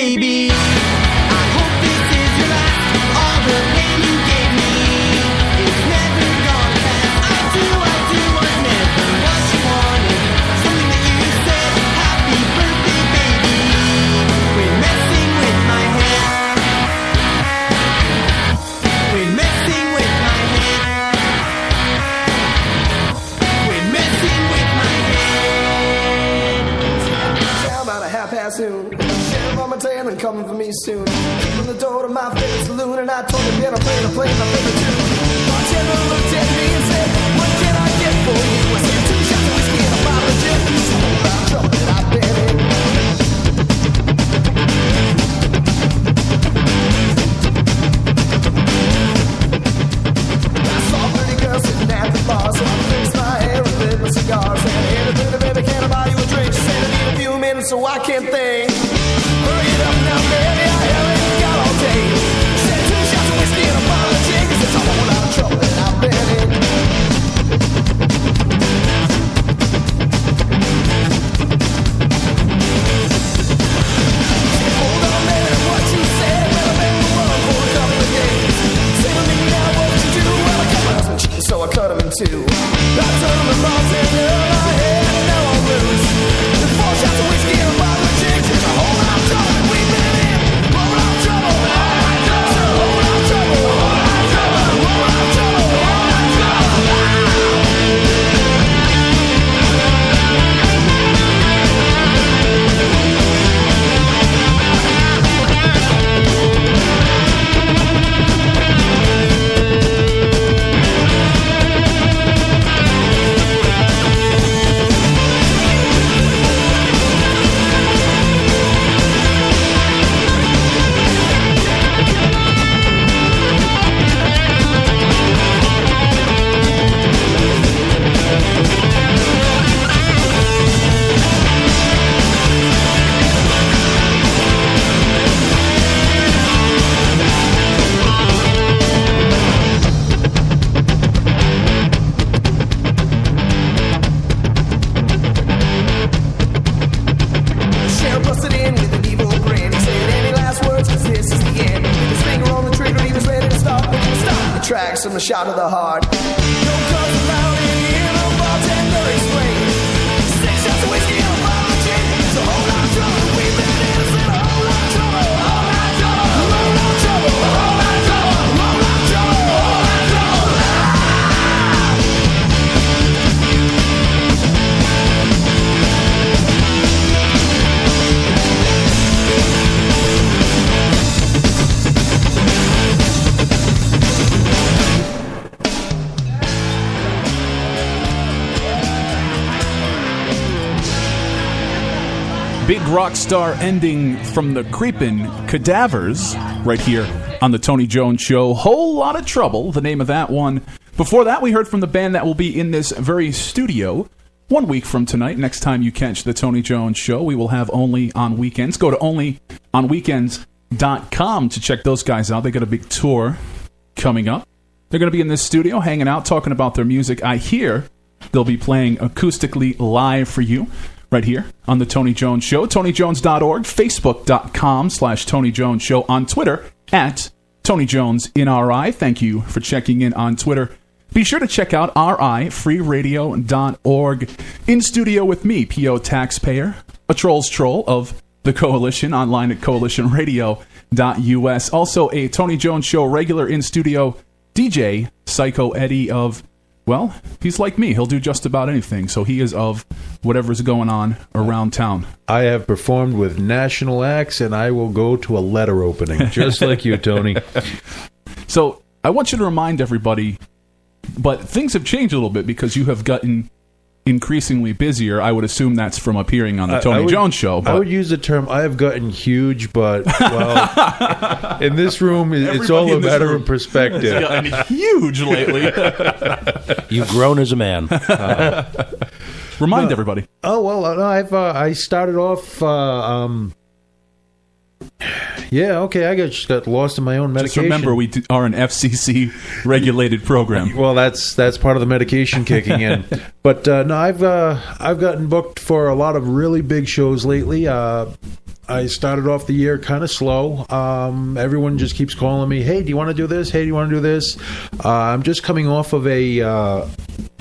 baby. I hope this is your last. All the pain you gave me is never gonna pass. I do was never what you wanted. Something that you said, happy birthday, baby. We're messing with my head. We're messing with my head. We're messing with my head. Down about a half past noon. Sheriff on my tail and coming for me soon. From the door to my favorite saloon, and I told him, yeah, I'm playing my favorite tune. Bartender looked at me and said, what can I get for you? I said, 2 shots of whiskey and a bottle of gin. It's a whole lot of trouble that I've been in. I saw a pretty girl sitting at the bar, so I fixed my hair and lit my cigars. And hey, baby, can I buy you a drink? She said, I need a few minutes so I can't think. Hurry it up now, baby, I haven't got all day. She said, 2 shots of whiskey and a bottle of gin, 'cause it's a whole lot of trouble that I've been in. Hold on, baby, what you said, well, I've been wrong for a couple of days. Say to me now what you do, well, I cut my husband cheating, so I cut him in two. I told him the bartender in my head, and now I'm loose. With 4 shots of whiskey and a bottle of gin, it's a whole lot of trouble that we've been in. Whole lot of trouble, whole lot of trouble, whole lot of trouble, whole lot of trouble, whole lot of trouble, whole lot of Sheriff busted in with an evil grin. He said, any last words, 'cause this is the end. With his finger on the trigger, he was ready to start. But he stopped the tracks from the shot of the heart. No guns allowed in here, no bartender explained. 6 shots of whiskey and a bottle of gin. It's a whole lot of trouble we've been in. It's been a whole lot of trouble, a whole lot of trouble, a whole lot of trouble, a whole lot of trouble, a whole lot of trouble, a whole lot of trouble. Big rock star ending from the Creepin' Cadavers right here on the Tony Jones Show. Whole Lot of Trouble, the name of that one. Before that, we heard from the band that will be in this very studio 1 week from tonight. Next time you catch the Tony Jones Show, we will have Only on Weekends. Go to onlyonweekends.com to check those guys out. They got a big tour coming up. They're going to be in this studio hanging out, talking about their music. I hear they'll be playing acoustically live for you right here on the Tony Jones Show. TonyJones.org, Facebook.com/Tony Jones Show, on Twitter at Tony Jones in RI. Thank you for checking in on Twitter. Be sure to check out rifreeradio.org. In studio with me, P.O. Taxpayer, a troll's troll of the Coalition, online at coalitionradio.us. Also a Tony Jones Show regular in studio, DJ Psycho Eddie of, well, he's like me. He'll do just about anything. So he is of whatever's going on around town. I have performed with national acts, and I will go to a letter opening, just like you, Tony. So I want you to remind everybody, but things have changed a little bit because you have gotten increasingly busier. I would assume that's from appearing on the Tony Jones Show. But I would use the term, I have gotten huge, but, well, in this room, it's all a matter of perspective. He's gotten huge lately. You've grown as a man. Remind everybody. Oh, well, I started off... yeah, okay, I just got lost in my own medication. Just remember, we are an FCC-regulated program. Well, that's part of the medication kicking in. But no, I've gotten booked for a lot of really big shows lately. I I started off the year kind of slow. Everyone just keeps calling me, hey, do you want to do this? Hey, do you want to do this? I'm just coming off of a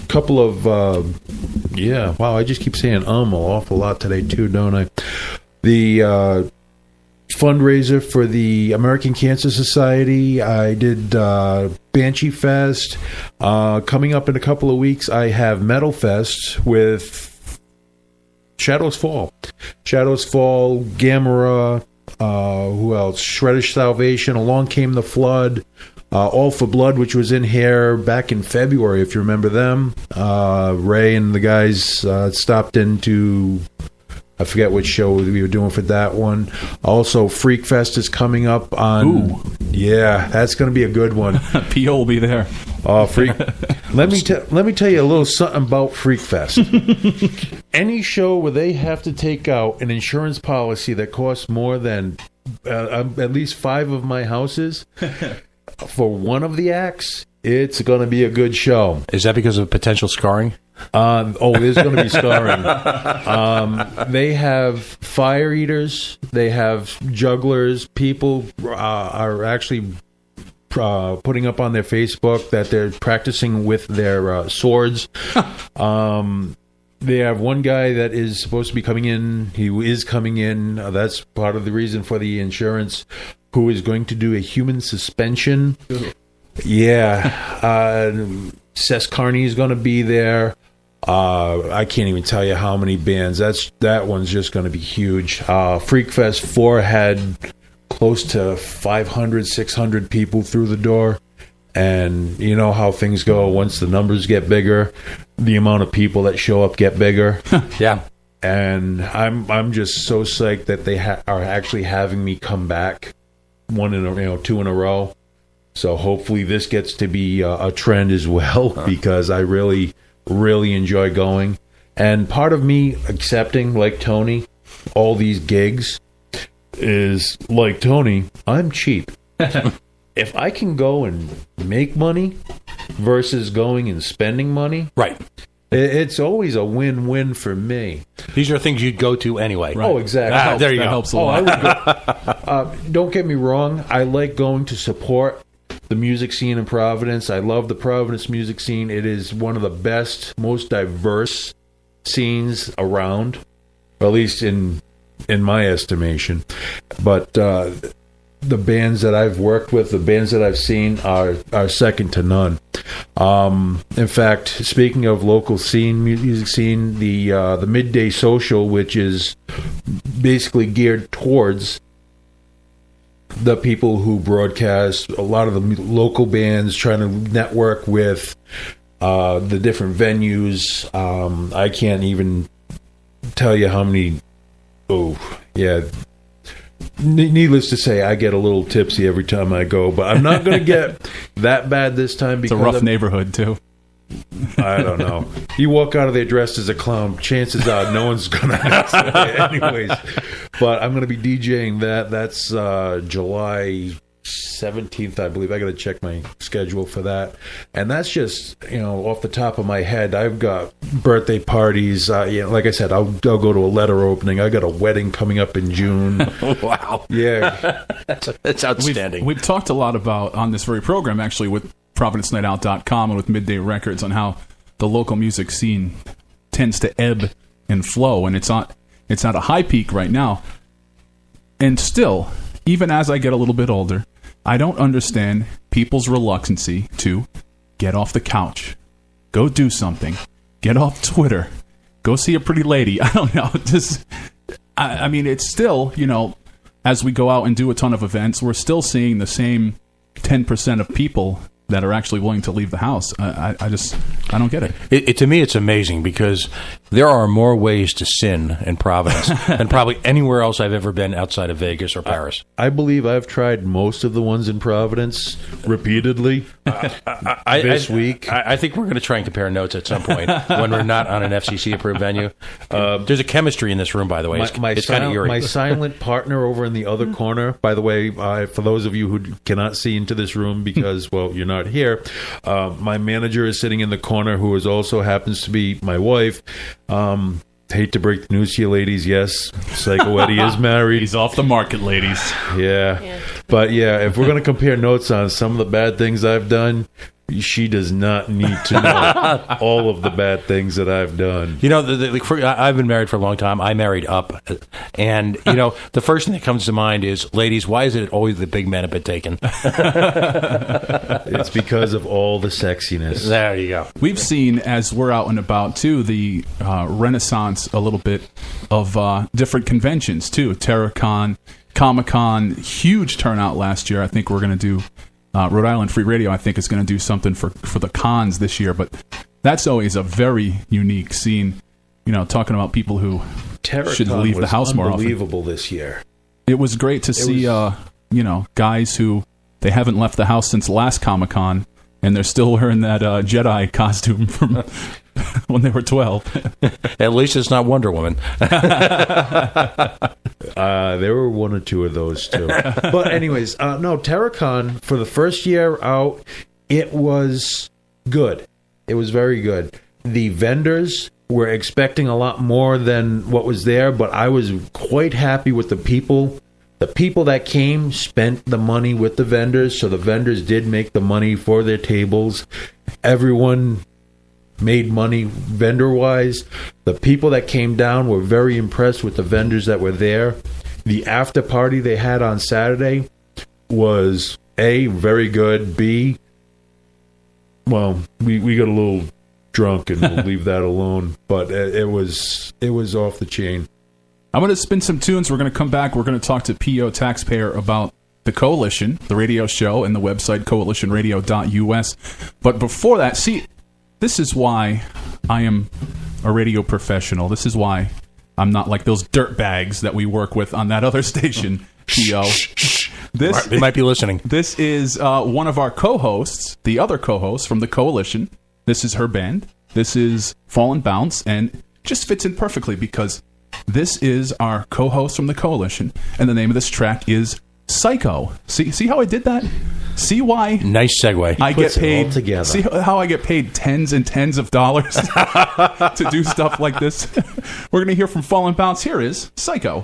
couple of, wow, I just keep saying an awful lot today too, don't I? The fundraiser for the American Cancer Society. I did Banshee Fest. Coming up in a couple of weeks, I have Metal Fest with Shadows Fall, Gamera, who else? Shreddish Salvation, Along Came the Flood, All for Blood, which was in here back in February, if you remember them. Ray and the guys stopped into... I forget which show we were doing for that one. Also, Freak Fest is coming up on... Ooh. Yeah, that's going to be a good one. P.O. will be there. Oh, Freak... let me tell you a little something about Freak Fest. Any show where they have to take out an insurance policy that costs more than at least 5 of my houses for one of the acts, it's going to be a good show. Is that because of potential scarring? There's going to be scarring. They have fire eaters. They have jugglers. People are actually putting up on their Facebook that they're practicing with their swords. They have one guy that is supposed to be coming in. He is coming in. That's part of the reason for the insurance. Who is going to do a human suspension? Yeah. Seth Carney is going to be there. I can't even tell you how many bands. That one's just going to be huge. Freak Fest 4 had close to 500, 600 people through the door. And you know how things go. Once the numbers get bigger, the amount of people that show up get bigger. Yeah. And I'm just so psyched that they are actually having me come back 2 in a row. So hopefully this gets to be a trend as well, because I really, really enjoy going. And part of me accepting, like Tony, all these gigs is, like Tony, I'm cheap. If I can go and make money versus going and spending money, right, it's always a win-win for me. These are things you'd go to anyway. Right. Oh, exactly. There you go. That helps a lot. I would go. Don't get me wrong. I like going to support the music scene in Providence. I love the Providence music scene. It is one of the best, most diverse scenes around, or at least in my estimation. But the bands that I've worked with, the bands that I've seen are second to none. In fact, speaking of local scene, music scene, the Midday Social, which is basically geared towards the people who broadcast, a lot of the local bands trying to network with the different venues. I can't even tell you how many. Oh, yeah. Needless to say, I get a little tipsy every time I go, but I'm not going to get that bad this time. Because it's a rough neighborhood, too. I don't know. You walk out of there dressed as a clown, chances are no one's going to ask you anyways. But I'm going to be DJing that. That's July 17th, I believe. I got to check my schedule for that. And that's just, off the top of my head. I've got birthday parties. Like I said, I'll go to a letter opening. I got a wedding coming up in June. Wow. Yeah. That's outstanding. We've talked a lot about, on this very program, actually, with ProvidenceNightOut.com and with Midday Records, on how the local music scene tends to ebb and flow. And it's at a high peak right now. And still, even as I get a little bit older, I don't understand people's reluctancy to get off the couch, go do something, get off Twitter, go see a pretty lady. I don't know. I mean, it's still, as we go out and do a ton of events, we're still seeing the same 10% of people that are actually willing to leave the house. I don't get it. To me, it's amazing because there are more ways to sin in Providence than probably anywhere else I've ever been outside of Vegas or Paris. I believe I've tried most of the ones in Providence repeatedly this week. I think we're going to try and compare notes at some point when we're not on an FCC-approved venue. There's a chemistry in this room, by the way. It's kind of eerie. My silent partner over in the other corner, by the way, for those of you who cannot see into this room because, well, you're not here, my manager is sitting in the corner, who also happens to be my wife. hate to break the news to you, ladies. Yes, Psycho Eddie is married. He's off the market, ladies. Yeah. But yeah, if we're going to compare notes on some of the bad things I've done, she does not need to know all of the bad things that I've done. You know, I've been married for a long time. I married up. And, you know, the first thing that comes to mind is, ladies, why is it always the big men have been taken? It's because of all the sexiness. There you go. We've seen, as we're out and about, too, the renaissance a little bit of different conventions, too. Terracon, Comic-Con, huge turnout last year. I think we're going to do... Rhode Island Free Radio, I think, is going to do something for the cons this year, but that's always a very unique scene. You know, talking about people who should leave the house more often. Unbelievable this year. It was great to see, you know, guys who they haven't left the house since last Comic-Con, and they're still wearing that Jedi costume from when they were 12. At least it's not Wonder Woman. There were one or two of those too. But anyways, no, Terracon, for the first year out, it was good. It was very good. The vendors were expecting a lot more than what was there, but I was quite happy with the people. The people that came spent the money with the vendors, so the vendors did make the money for their tables. Everyone made money vendor-wise. The people that came down were very impressed with the vendors that were there. The after party they had on Saturday was A, very good, B, well, we got a little drunk and we'll leave that alone, but it was off the chain. I'm going to spin some tunes. We're going to come back. We're going to talk to PO Taxpayer about the Coalition, the radio show, and the website coalitionradio.us. But before that, see, this is why I am a radio professional. This is why I'm not like those dirt bags that we work with on that other station, PO. They might be listening. This is one of our co-hosts, the other co-host from the Coalition. This is her band. This is Fall and Bounce, and just fits in perfectly because this is our co-host from the Coalition, and the name of this track is Psycho. See how I did that? See why? Nice segue. I get paid together. See how I get paid tens and tens of dollars to do stuff like this? We're going to hear from Fall and Bounce. Here is Psycho.